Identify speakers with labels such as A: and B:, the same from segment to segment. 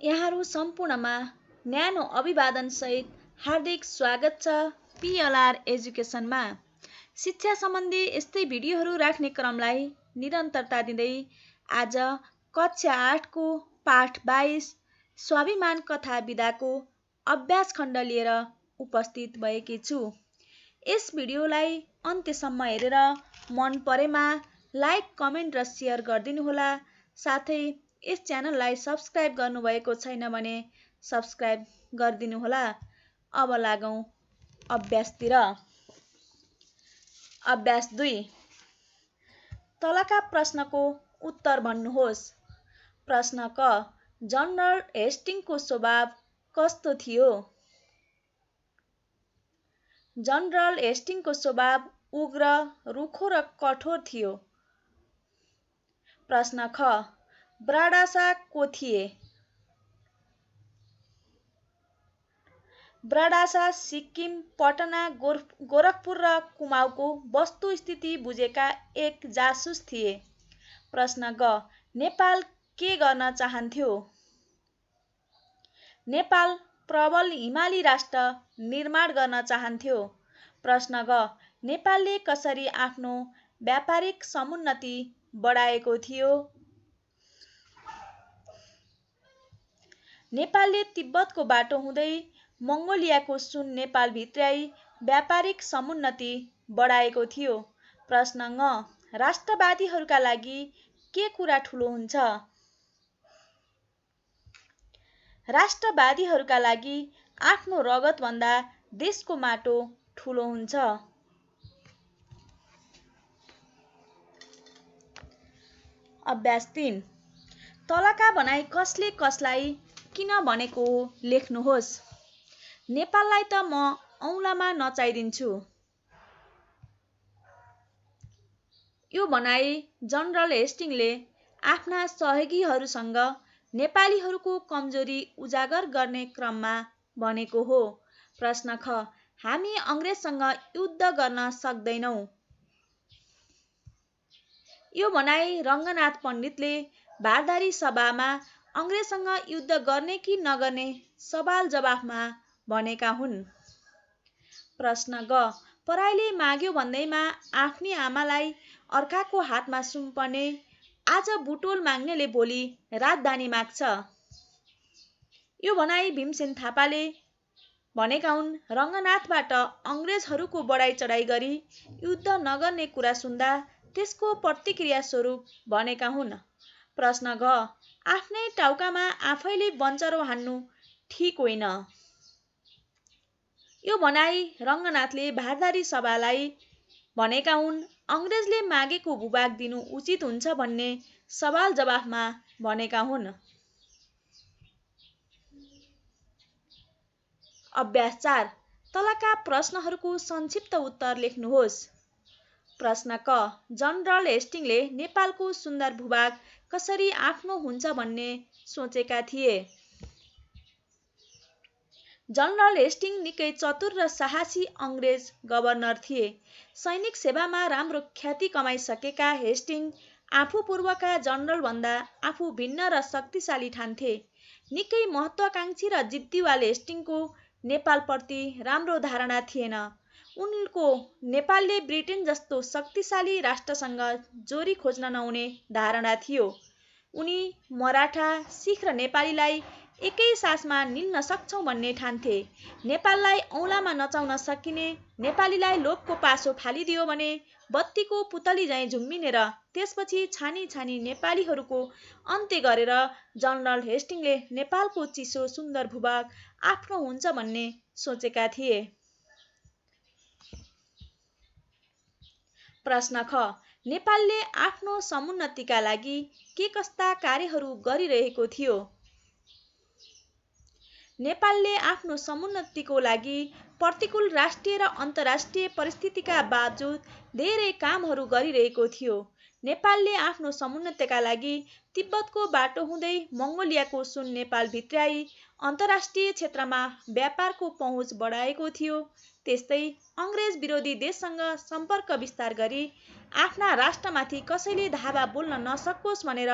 A: यहाँहरू सम्पूर्णमा न्यानो अभिवादनसहित हार्दिक स्वागत छ पिएलआर एजुकेसनमा। शिक्षा सम्बन्धी यस्तै भिडियोहरू राख्ने क्रमलाई निरन्तरता दिँदै आज कक्षा 8 को पाठ 22 स्वाभिमान कथा विधाको अभ्यास खण्ड लिएर उपस्थित भएकी छु। यस भिडियोलाई अन्त्यसम्म हेरेर मन परेमा लाइक, कमेन्ट र सेयर गरिदिनुहोला। साथै यस च्यानललाई सब्स्क्राइब गर्नुभएको छैन भने सब्स्क्राइब गरिदिनुहोला। अब लागौं अभ्यासतिर। अभ्यास 2। तलका प्रश्नको उत्तर भन्नुहोस्। प्रश्न क। जनरल हेस्टिङको स्वभाव कस्तो थियो? जनरल हेस्टिङको स्वभाव उग्र, रुखो र कठोर थियो। प्रश्न ख। ब्राडासा को थिए? ब्राडासा सिक्किम, पटना, गोरखपुर र कुमाऊको वस्तुस्थिति बुझेका एक जासुस थिए। प्रश्न ग। नेपाल के गर्न चाहन्थ्यो? नेपाल प्रबल हिमाली राष्ट्र निर्माण गर्न चाहन्थ्यो। प्रश्न ग। नेपालले कसरी आफ्नो व्यापारिक समुन्नति बढाएको थियो? नेपालले तिब्बतको बाटो हुँदै मङ्गोलियाको सुन नेपाल भित्र्याई व्यापारिक समुन्नति बढाएको थियो। प्रश्न ङ। राष्ट्रवादीहरूका लागि के कुरा ठूलो हुन्छ? राष्ट्रवादीहरूका लागि आफ्नो रगतभन्दा देशको माटो ठूलो हुन्छ। अभ्यास 3। तलका भनाइ कसले कसलाई किन भनेको हो लेख्नुहोस्। नेपाललाई त म औँलामा नचाइदिन्छु। यो भनाइ जनरल हेस्टिङले आफ्ना सहयोगीहरूसँग नेपालीहरूको कमजोरी उजागर गर्ने क्रममा भनेको हो। प्रश्न ख। हामी अंग्रेजसँग युद्ध गर्न सक्दैनौँ। यो भनाइ रङ्गनाथ पण्डितले भारदारी सभामा अंग्रेजसँग युद्ध गर्ने कि नगर्ने सवाल जवाफमा भनेका हुन्। प्रश्न ग। पराईले माग्यो भन्दैमा आफ्नी आमालाई अर्काको हातमा सुम्पने, आज बुटोल माग्नेले भोलि राजधानी माग्छ। यो भनाइ भीमसेन थापाले भनेका हुन्। रङ्गनाथबाट अंग्रेजहरूको बढाइ चढाइ गरी युद्ध नगर्ने कुरा सुन्दा त्यसको प्रतिक्रिया स्वरूप भनेका हुन्। प्रश्न घ। आफ्नै टाउकामा आफैले बन्चरो हान्नु ठीक होइन। यो भनाइ रङ्गनाथले भारदारी सभालाई भनेका हुन्। अंग्रेजले मागेको भूभाग दिनु उचित हुन्छ भन्ने सवाल जवाफमा भनेका हुन्। अभ्यास 4। तलका प्रश्नहरूको संक्षिप्त उत्तर लेख्नुहोस्। प्रश्न क। जनरल हेस्टिङले नेपालको सुन्दर भूभाग कसरी आफ्नो हुन्छ भन्ने सोचेका थिए? जनरल हेस्टिङ निकै चतुर र साहसी अंग्रेज गभर्नर थिए। सैनिक सेवामा राम्रो ख्याति कमाइसकेका हेस्टिङ आफू पूर्वका जनरलभन्दा आफू भिन्न र शक्तिशाली ठान्थे। निकै महत्त्वाकांक्षी र जिद्दीवाल हेस्टिङको नेपालप्रति राम्रो धारणा थिएन। उनको नेपालले ब्रिटेन जस्तो शक्तिशाली राष्ट्रसँग जोरी खोज्न नहुने धारणा थियो। उनी मराठा, सिख र नेपालीलाई एकै सासमा निल्न सक्छौं भन्ने ठान्थे। नेपाललाई औँलामा नचाउन सकिने नेपालीलाई लोभको पासो फालिदियो भने बत्तीको पुतली झैं झुम्मिने र त्यसपछि छानी छानी नेपालीहरूको अन्त्य गरेर जनरल हेस्टिङले नेपालको चिसो सुन्दर भूभाग आफ्नो हुन्छ भन्ने सोचेका थिए। प्रश्न ख। नेपालले आफ्नो समुन्नतिका लागि के कस्ता कार्यहरू गरिरहेको थियो? नेपालले आफ्नो समुन्नतिको लागि प्रतिकूल राष्ट्रिय र अन्तर्राष्ट्रिय परिस्थितिका बावजुद धेरै कामहरू गरिरहेको थियो। नेपालले आफ्नो समुन्नतिका लागि तिब्बतको बाटो हुँदै मङ्गोलियाको सुन नेपाल भित्र्याई अन्तर्राष्ट्रिय क्षेत्रमा व्यापारको पहुँच बढाएको थियो। त्यस्तै अंग्रेज विरोधी देशसँग सम्पर्क विस्तार गरी आफ्ना राष्ट्रमाथि कसैले धावा बोल्न नसकोस् भनेर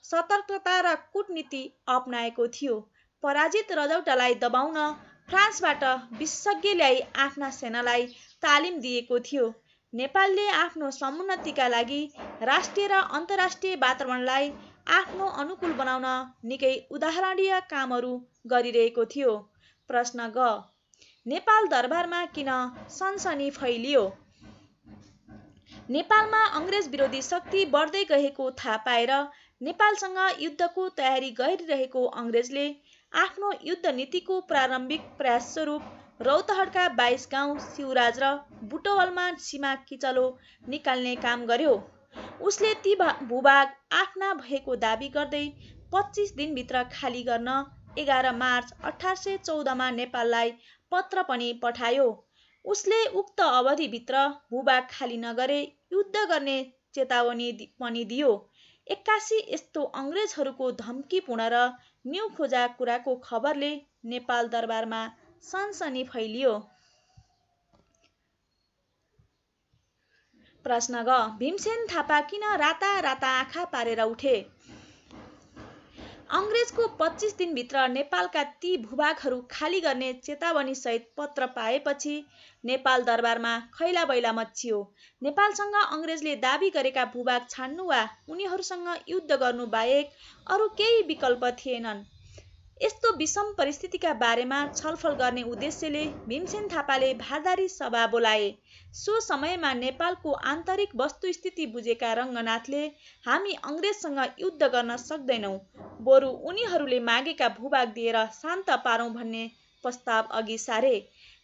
A: सतर्कता र कूटनीति अपनाएको थियो। पराजित रजौटालाई दबाउन फ्रान्सबाट विशेषज्ञ ल्याई आफ्ना सेनालाई तालिम दिएको थियो। नेपालले आफ्नो समुन्नतिका लागि राष्ट्रिय र अन्तर्राष्ट्रिय वातावरणलाई आफ्नो अनुकूल बनाउन निकै उदाहरणीय कामहरू गरिरहेको थियो। प्रश्न ग, नेपाल दरबारमा किन सनसनी फैलियो? नेपालमा अङ्ग्रेज विरोधी शक्ति बढ्दै गएको थाहा पाएर नेपालसँग युद्धको तयारी गरिरहेको अङ्ग्रेजले आफ्नो युद्ध नीतिको प्रारम्भिक प्रयास स्वरूप रौतहटका 22 गाउँ शिवराज र बुटवलमा सीमा किचलो निकाल्ने काम गर्यो। उसले ती भूभाग आफ्ना भएको दाबी गर्दै 25 दिनभित्र खाली गर्न 11 मार्च 1814 नेपाललाई पत्र पनि पठायो। उसले उक्त अवधिभित्र भूभाग खाली नगरे युद्ध गर्ने चेतावनी पनि दियो। 81 यस्तो अङ्ग्रेजहरूको धम्कीपूर्ण र न्यु खोजा कुराको खबरले नेपाल दरबारमा सनसनी फैलियो। प्रश्न ग, भीमसेन थापा किन राता राता आँखा पारेर उठे? अङ्ग्रेजको 25 दिनभित्र नेपालका ती भूभागहरू खाली गर्ने चेतावनीसहित पत्र पाएपछि नेपाल दरबारमा खैलाबैला मच्चियो। नेपालसँग अङ्ग्रेजले दाबी गरेका भूभाग छाड्नु वा उनीहरूसँग युद्ध गर्नु बाहेक अरू केही विकल्प थिएनन्। यस्तो विषम परिस्थितिका बारेमा छलफल गर्ने उद्देश्यले भीमसेन थापाले भारदारी सभा बोलाए। सो समयमा नेपालको आन्तरिक वस्तुस्थिति बुझेका रङ्गनाथले हामी अङ्ग्रेजसँग युद्ध गर्न सक्दैनौँ, बरु उनीहरूले मागेका भूभाग दिएर शान्त पारौँ भन्ने प्रस्ताव अघि सारे।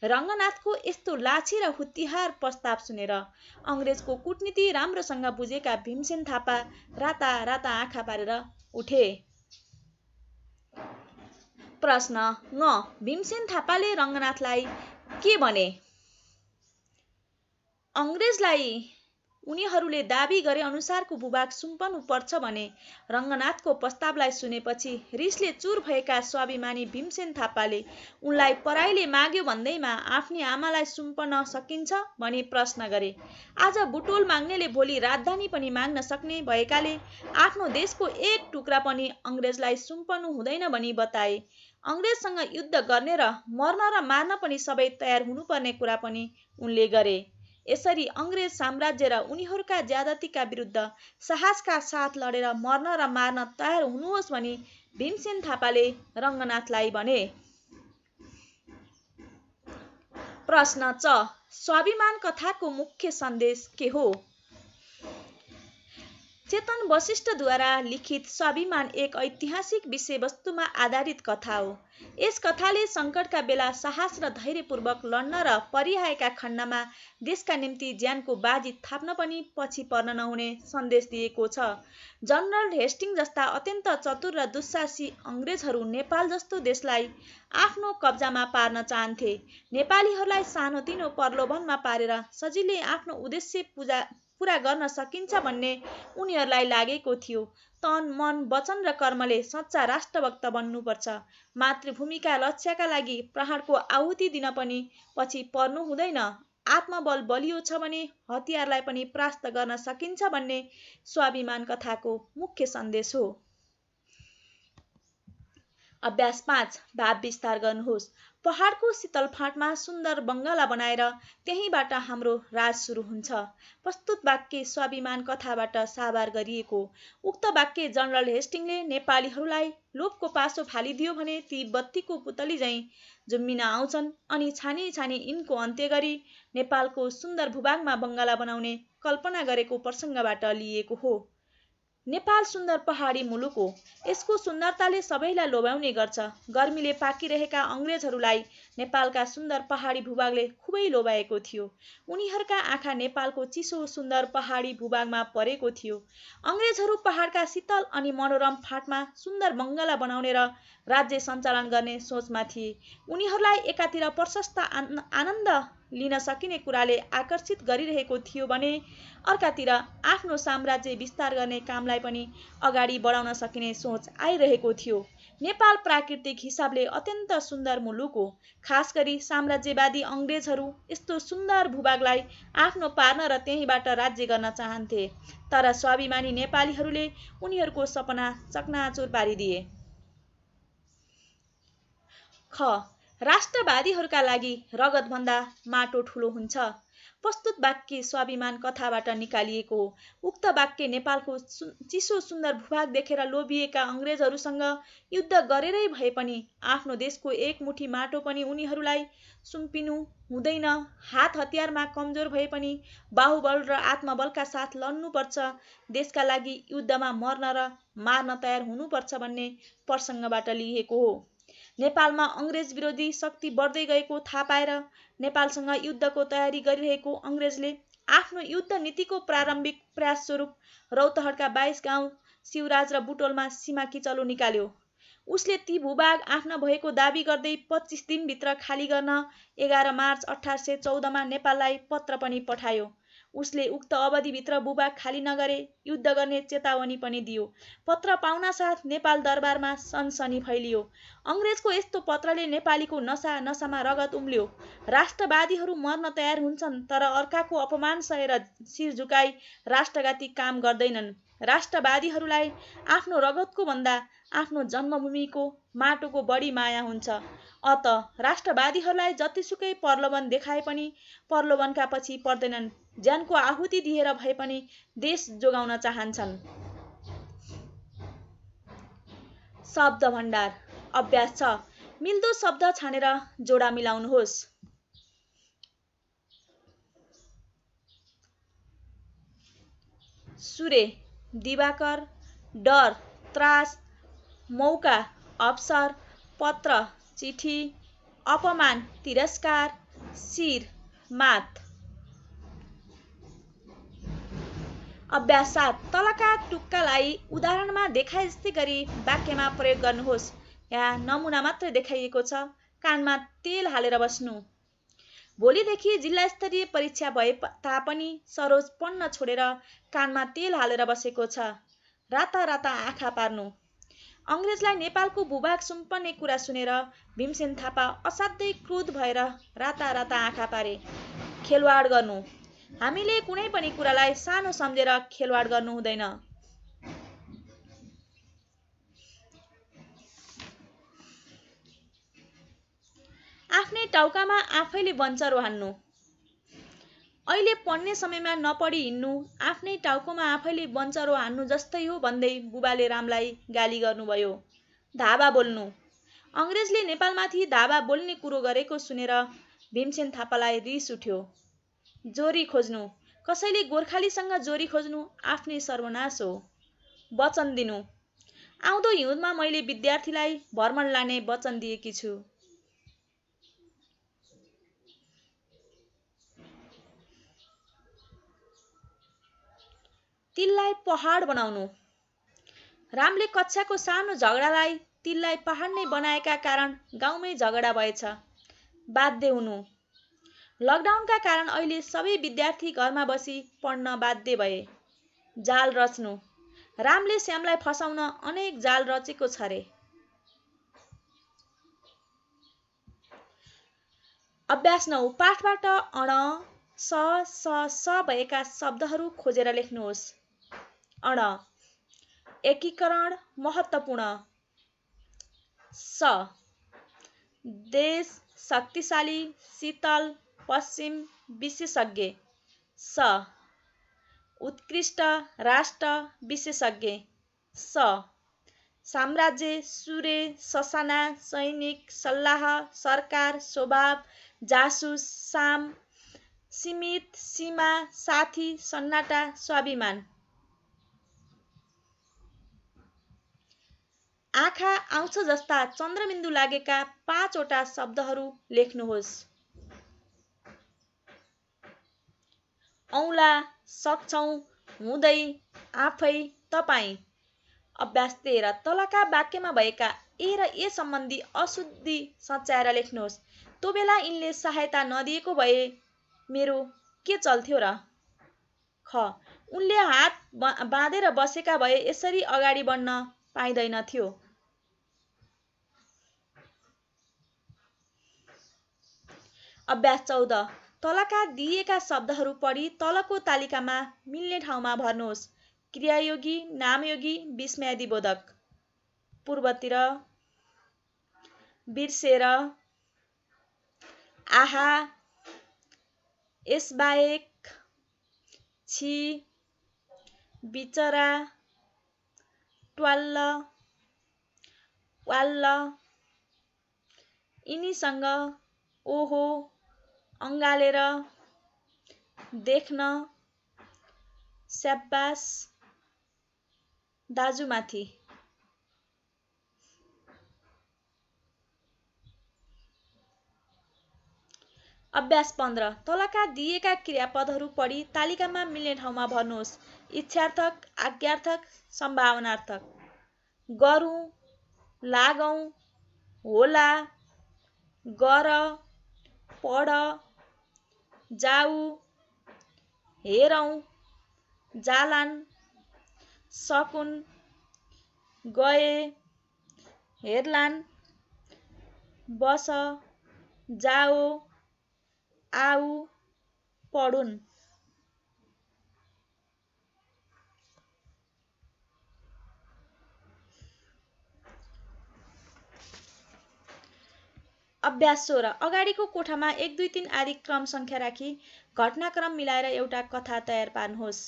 A: रङ्गनाथको यस्तो लाछी र हुत्तिहार प्रस्ताव सुनेर अङ्ग्रेजको कूटनीति राम्रोसँग बुझेका भीमसेन थापा राता राता आँखा पारेर उठे। प्रश्न ङ, भीमसेन थापाले रङ्गनाथलाई के भने? अङ्ग्रेजलाई उनीहरूले दाबी गरे अनुसारको भूभाग सुम्पनु पर्छ भने रङ्गनाथको प्रस्तावलाई सुनेपछि रिसले चुर भएका स्वाभिमानी भीमसेन थापाले उनलाई पराईले माग्यो भन्दैमा आफ्नी आमालाई सुम्पन सकिन्छ भनी प्रश्न गरे। आज बुटोल माग्नेले भोलि राजधानी पनि माग्न सक्ने भएकाले आफ्नो देशको एक टुक्रा पनि अङ्ग्रेजलाई सुम्पनु हुँदैन भनी बताए। अङ्ग्रेजसँग युद्ध गर्ने र मर्न र मार्न पनि सबै तयार हुनुपर्ने कुरा पनि उनले गरे। यसरी अङ्ग्रेज साम्राज्य र उनीहरूका ज्यादतीका विरुद्ध साहसका साथ लडेर मर्न र मार्न तयार हुनुहोस् भनी भीमसेन थापाले रङ्गनाथलाई भने। प्रश्न च, स्वाभिमान कथाको मुख्य सन्देश के हो? चेतन वशिष्ठद्वारा लिखित स्वाभिमान एक ऐतिहासिक विषयवस्तुमा आधारित कथा हो। यस कथाले सङ्कटका बेला साहस र धैर्यपूर्वक लड्न र परिआएका खण्डमा देशका निम्ति ज्यानको बाजी थाप्न पनि पछि पर्न नहुने सन्देश दिएको छ। जनरल हेस्टिङ जस्ता अत्यन्त चतुर र दुस्साहसी अङ्ग्रेजहरू नेपाल जस्तो देशलाई आफ्नो कब्जामा पार्न चाहन्थे। नेपालीहरूलाई सानोतिनो प्रलोभनमा पारेर सजिलै आफ्नो उद्देश्य पूरा गर्न सकिन्छ भन्ने उनीहरूलाई लागेको थियो। तन, मन, वचन र कर्मले सच्चा राष्ट्रभक्त बन्नुपर्छ। मातृभूमिका लक्ष्यका लागि प्राणको आहुति दिन पनि पछि पर्नु हुँदैन। आत्मबल बलियो छ भने हतियारलाई पनि परास्त गर्न सकिन्छ भन्ने स्वाभिमान कथाको मुख्य सन्देश हो। अभ्यास 5 भाव विस्तार गर्नुहोस्। पहाडको शीतल फाँटमा सुन्दर बङ्गला बनाएर त्यहीँबाट हाम्रो राज सुरु हुन्छ। प्रस्तुत वाक्य स्वाभिमान कथाबाट साभार गरिएको। उक्त वाक्य जनरल हेस्टिङले नेपालीहरूलाई लोभको पासो फालिदियो भने ती बत्तीको पुतली झैँ झुम्मिन आउँछन् अनि छानी छानी यिनको अन्त्य गरी नेपालको सुन्दर भूभागमा बङ्गला बनाउने कल्पना गरेको प्रसङ्गबाट लिएको हो। नेपाल सुन्दर पहाडी मुलुक हो। यसको सुन्दरताले सबैलाई लोभ्याउने गर्छ। गर्मीले पाकिरहेका अङ्ग्रेजहरूलाई नेपालका सुन्दर पहाडी भूभागले खुबै लोभ्याएको थियो। उनीहरूका आँखा नेपालको चिसो सुन्दर पहाडी भूभागमा परेको थियो। अङ्ग्रेजहरू पहाडका शीतल अनि मनोरम फाँटमा सुन्दर बङ्गला बनाउने र राज्य सञ्चालन गर्ने सोचमा थिए। उनीहरूलाई एकातिर प्रशस्त आनन्द लिन सकिने कुराले आकर्षित गरिरहेको थियो भने अर्कातिर आफ्नो साम्राज्य विस्तार गर्ने कामलाई पनि अगाडि बढाउन सकिने सोच आइरहेको थियो। नेपाल प्राकृतिक हिसाबले अत्यन्त सुन्दर मुलुक हो। खास गरी साम्राज्यवादी अङ्ग्रेजहरू यस्तो सुन्दर भूभागलाई आफ्नो पार्न र त्यहीँबाट राज्य गर्न चाहन्थे। तर स्वाभिमानी नेपालीहरूले उनीहरूको सपना चकनाचुर पारिदिए। ख. राष्ट्रवादीहरूका लागि रगतभन्दा माटो ठूलो हुन्छ। प्रस्तुत वाक्य स्वाभिमान कथाबाट निकालिएको हो। उक्त वाक्य नेपालको चिसो सुन्दर भूभाग देखेर लोभिएका अङ्ग्रेजहरूसँग युद्ध गरेरै भए पनि आफ्नो देशको एक मुठी माटो पनि उनीहरूलाई सुम्पिनु हुँदैन। हात हतियारमा कमजोर भए पनि बाहुबल र आत्मबलका साथ लड्नुपर्छ। देशका लागि युद्धमा मर्न र मार्न तयार हुनुपर्छ भन्ने प्रसङ्गबाट लिएको हो। नेपालमा अङ्ग्रेज विरोधी शक्ति बढ्दै गएको थाहा पाएर नेपालसँग युद्धको तयारी गरिरहेको अङ्ग्रेजले आफ्नो युद्ध नीतिको प्रारम्भिक प्रयास स्वरूप रौतहटका 22 गाउँ शिवराज र बुटोलमा सीमा किचलो निकाल्यो। उसले ती भूभाग आफ्ना भएको दाबी गर्दै 25 दिनभित्र खाली गर्न 11 मार्च 1814 नेपाललाई पत्र पनि पठायो। उसले उक्त अवधिभित्र भूभाग खाली नगरे युद्ध गर्ने चेतावनी पनि दियो। पत्र पाउनासाथ नेपाल दरबारमा सनसनी फैलियो। अङ्ग्रेजको यस्तो पत्रले नेपालीको नसामा रगत उम्ल्यो। राष्ट्रवादीहरू मर्न तयार हुन्छन् तर अर्काको अपमान सहेर शिर झुकाई राष्ट्रघाती काम गर्दैनन्। राष्ट्रवादीहरूलाई आफ्नो रगतको भन्दा आफ्नो जन्मभूमिको माटोको बढी माया हुन्छ। अत राष्ट्रवादीहरूलाई जतिसुकै प्रलोभन देखाए पनि प्रलोभनका पछि पर्दैनन्। ज्यानको आहुति दिएर भए पनि देश जोगाउन चाहन्छन्। शब्द भण्डार अभ्यास 6. मिल्दो शब्द छानेर जोडा मिलाउनुहोस्। सूर्य, दिवाकर, डर, त्रास, मौका, अवसर, पत्र, चिठी, अपमान, तिरस्कार, शिर, मात। अभ्यास 7. तलका टुक्कालाई उदाहरणमा देखाए जस्तै गरी वाक्यमा प्रयोग गर्नुहोस्। यहाँ नमुना मात्रै देखाइएको छ। कानमा तेल हालेर बस्नु। भोलिदेखि जिल्ला स्तरीय परीक्षा भए तापनि सरोज पढ्न छोडेर कानमा तेल हालेर बसेको छ। राता राता आँखा पार्नु। अङ्ग्रेजलाई नेपालको भूभाग सुम्पने कुरा सुनेर भीमसेन थापा असाध्यै क्रुद्ध भएर राता राता आँखा पारे। खेलवाड गर्नु। हामीले कुनै पनि कुरालाई सानो सम्झेर खेलवाड गर्नु हुँदैन। आफ्नै टाउकामा आफैले बन्चरो हान्नु। अहिले पढ्ने समयमा नपढी हिँड्नु आफ्नै टाउकोमा आफैले बन्चरो हान्नु जस्तै हो भन्दै बुबाले रामलाई गाली गर्नुभयो। धावा बोल्नु। अङ्ग्रेजले नेपालमाथि धावा बोल्ने कुरो गरेको सुनेर भीमसेन थापालाई रिस उठ्यो। जोरी खोज्नु। कसैले गोर्खालीसँग जोरी खोज्नु आफ्नै सर्वनाश हो। वचन दिनु। आउँदो हिउँदमा मैले विद्यार्थीलाई भ्रमण लाने वचन दिएकी छु। तिललाई पहाड बनाउनु। रामले कक्षाको सानो झगडालाई तिललाई पहाड नै बनाएका कारण गाउँमै झगडा भएछ। बाध्य हुनु। लकडाउनका कारण अहिले सबै विद्यार्थी घरमा बसी पढ्न बाध्य भए। जाल रच्नु। रामले श्यामलाई फसाउन अनेक जाल रचेको छ रे। अभ्यास 9. पाठबाट अण, स भएका शब्दहरू खोजेर लेख्नुहोस्। अण एकीकरण महत्त्वपूर्ण। स देश शक्तिशाली शीतल पश्चिम विशेषज्ञ। स उत्कृष्ट राष्ट्र विशेषज्ञ। स साम्राज्य सूर्य ससाना सैनिक सल्लाह सरकार स्वभाव जासुस साम सीमित सीमा साथी सन्नाटा स्वाभिमान। आँखा आउँछ जस्ता चन्द्रबिन्दु लागेका 5 वटा शब्दहरू लेख्नुहोस्। औँला सक्छौँ हुँदै आफै तपाईँ। अभ्यास 13. तलका वाक्यमा भएका ए र ए सम्बन्धी अशुद्धि सच्याएर लेख्नुहोस्। त्यो बेला यिनले सहायता नदिएको भए मेरो के चल्थ्यो र? ख उनले हात बाँधेर बसेका भए यसरी अगाडि बढ्न पाइँदैनथ्यो। अभ्यास 14 तलका दिएका शब्दहरू पढी तलको तालिकामा मिल्ने ठाउँमा भर्नुहोस्। क्रियायोगी, नामयोगी, विस्मयादिबोधक। पूर्वतिर, बिर्सेर, आहा, यसबाहेक, छि, बिचरा, ट्वाल्ल, वाल्ल, यिनीसँग, ओहो, अङ्गालेर, देख्न, स्याबास, दाजुमाथि। अभ्यास 15 तलका दिएका क्रियापदहरू पढी तालिकामा मिल्ने ठाउँमा भर्नुहोस्। इच्छार्थक, आज्ञार्थक, सम्भावनार्थक। गरौँ, लागौँ, होला, गर, पढ, जाऊ, हेरौँ, जालान्, सकुन्, गए, हेर्लान्, बस, जाओ, आऊ, पढुन्। अभ्यास 16 अगाडिको कोठामा 1 2 3 आदि क्रम सङ्ख्या राखी घटनाक्रम मिलाएर एउटा कथा तयार पार्नुहोस्।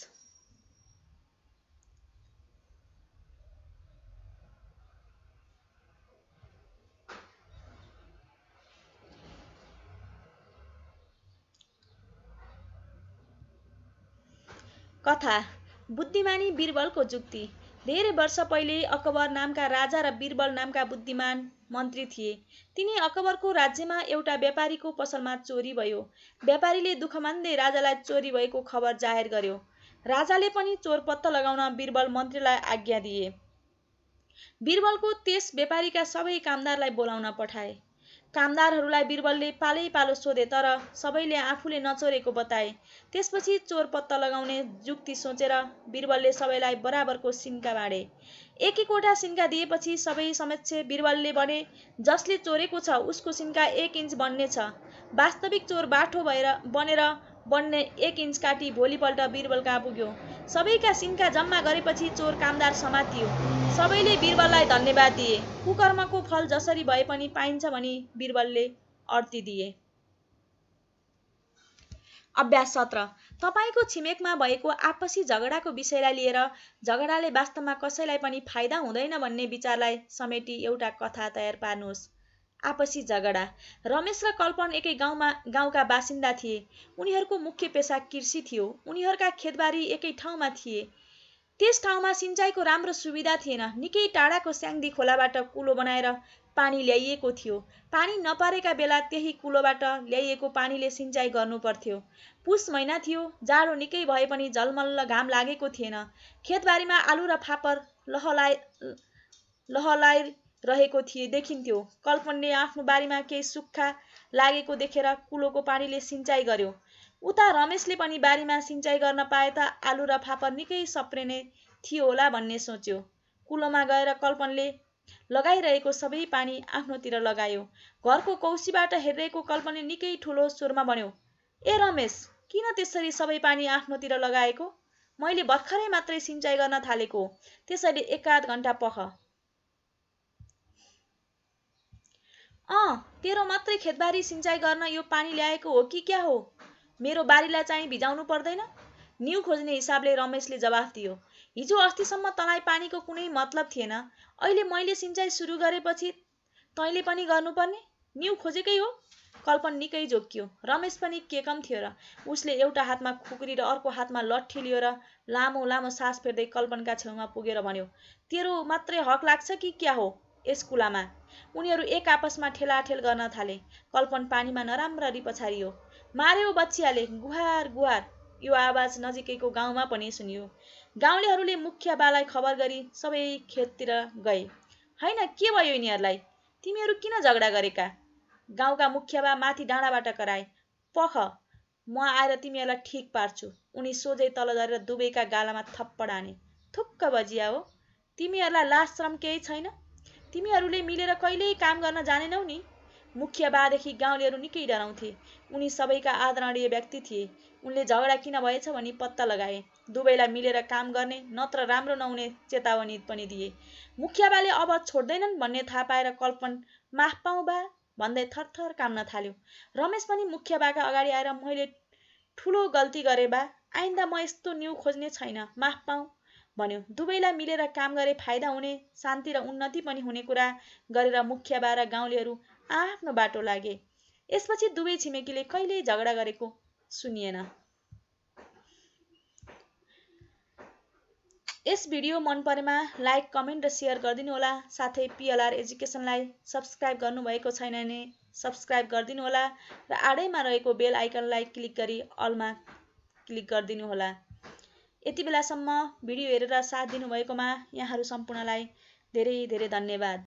A: कथा बुद्धिमानी बिरबलको जुक्ति। धेरै वर्ष पहिले अकबर नामका राजा र बिरबल नामका बुद्धिमान मन्त्री थिए। तिनी अकबरको राज्यमा एउटा व्यापारीको पसलमा चोरी भयो। व्यापारीले दुःख मान्दै राजालाई चोरी भएको खबर जाहेर गर्यो। राजाले पनि चोर पत्ता लगाउन बिरबल मन्त्रीलाई आज्ञा दिए। बिरबलको त्यस व्यापारीका सबै कामदारलाई बोलाउन पठाए। कामदारहरूलाई बिरबलले पालै पालो सोधे तर सबैले आफूले नचोरेको बताए। त्यसपछि चोर पत्ता लगाउने जुक्ति सोचेर बिरबलले सबैलाई बराबरको सिन्का बाँडे। एक-एकवटा सिन्का दिएपछि सबै समक्ष बिरबलले भने जसले चोरेको छ उसको सिन्का 1 इन्च बन्नेछ। वास्तविक चोर बाठो बनेर बन्ने 1 इन्च काटी भोलिपल्ट बिरबल कहाँ पुग्यो। सबैका सिन्का जम्मा गरेपछि चोर कामदार समातियो। सबैले बिरबललाई धन्यवाद दिए। कुकर्मको फल जसरी भए पनि पाइन्छ भनी बिरबलले अर्ती दिए। अभ्यास 17 तपाईको छिमेकमा भएको आपसी झगडाको विषयलाई लिएर झगडाले वास्तवमा कसैलाई पनि फाइदा हुँदैन भन्ने विचारलाई समेटी एउटा कथा तयार पार्नुहोस्। आपसी झगडा रमेश र कल्पन एकै गाउँका बासिन्दा थिए। उनीहरूको मुख्य पेशा कृषि थियो। उनीहरूका खेतबारी एकै ठाउँमा थिए। त्यस ठाउँमा सिँचाइको राम्रो सुविधा थिएन। निकै टाढाको स्याङ्दी खोलाबाट कुलो बनाएर पानी ल्याइएको थियो। पानी नपारेका बेला त्यही कुलोबाट ल्याइएको पानीले सिँचाइ गर्नु पर्थ्यो। पुस महिना थियो। जाडो निकै भए पनि झलमल्ल घाम लागेको थिएन। खेतबारीमा आलु र फापर लहलाइरहेको देखिन्थ्यो। कल्पनले आफ्नो बारीमा केही सुक्खा लागेको देखेर कुलोको पानीले सिँचाइ गर्यो। उता रमेशले पनि बारीमा सिँचाइ गर्न पाए त आलु र फापर निकै सप्रेने थियो होला भन्ने सोच्यो। कुलोमा गएर कल्पनले लगाइरहेको सबै पानी आफ्नोतिर लगायो। घरको कौसीबाट हेरिरहेको कल्पनले निकै ठुलो स्वरमा भन्यो, ए रमेश, किन त्यसरी सबै पानी आफ्नोतिर लगाएको? मैले भर्खरै मात्रै सिँचाइ गर्न थालेको, त्यसैले 1-आध घण्टा पख। तेरो मात्रै खेतबारी सिँचाइ गर्न यो पानी ल्याएको हो कि क्या हो? मेरो बारीलाई चाहिँ भिजाउनु पर्दैन? न्यु खोज्ने हिसाबले रमेशले जवाफ दियो। हिजो अस्तिसम्म तँलाई पानीको कुनै मतलब थिएन। अहिले मैले सिँचाइ सुरु गरेपछि तैँले पनि गर्नुपर्ने? न्यु खोजेकै हो? कल्पन निकै जोक्यो। रमेश पनि के कम थियो र? उसले एउटा हातमा खुकुरी र अर्को हातमा लट्ठी लिएर लामो लामो सास फेर्दै कल्पनका छेउमा पुगेर भन्यो, तेरो मात्रै हक लाग्छ कि क्या हो यस कुलामा? उनीहरू एक आपसमा ठेलाठेल गर्न थाले। कल्पन पानीमा नराम्ररी पछारियो। मार्यो बच्चियाले, गुहार गुहार। यो आवाज नजिकैको गाउँमा पनि सुनियो। गाउँलेहरूले मुखिया बालाई खबर गरी सबै खेततिर गए। हैन, के भयो यिनीहरूलाई? तिमीहरू किन झगडा गरेका? गाउँका मुखिया बा माथि डाँडाबाट कराए। पख, म आएर तिमीहरूलाई ठिक पार्छु। उनी सोझै तल झरेर दुवैका गालामा थप्पड हाने। थुक्क बजिया हो। तिमीहरूलाई लाज शरम केही छैन? तिमीहरूले मिलेर कहिल्यै काम गर्न जानेनौ नि? मुखिया बादेखि गाउँलेहरू निकै डराउँथे। उनी सबैका आदरणीय व्यक्ति थिए। उनले झगडा किन भएछ भनी पत्ता लगाए। दुवैलाई मिलेर काम गर्ने नत्र राम्रो नहुने चेतावनी पनि दिए। मुखियाबाले अब छोड्दैनन् भन्ने थाहा पाएर कल्पन माफ पाऊ बा भन्दै थरथर काम्न थाल्यो। रमेश पनि मुखियाबाका अगाडि आएर मैले ठूलो गल्ती गरे बा, आइन्दा म यस्तो न्यु खोज्ने छैन, माफ पाऊ भन्यो। दुवैलाई मिलेर काम गरे फाइदा हुने, शान्ति र उन्नति पनि हुने कुरा गरेर मुखियाबा र गाउँलेहरू आफ्नो बाटो लागे। यसपछि दुवै छिमेकीले कहिल्यै झगडा गरेको सुनिएन। यस भिडियो मन परेमा लाइक, कमेन्ट र सेयर गरिदिनु होला। साथै PLR एजुकेसनलाई सब्स्क्राइब गर्नुभएको छैन भने सब्स्क्राइब गरिदिनु होला र आडैमा रहेको बेल आइकनलाई क्लिक गरी अलमा क्लिक गरिदिनु होला। यति बेलासम्म भिडियो हेरेर साथ दिनुभएकोमा यहाँहरू सम्पूर्णलाई धेरै धेरै धन्यवाद।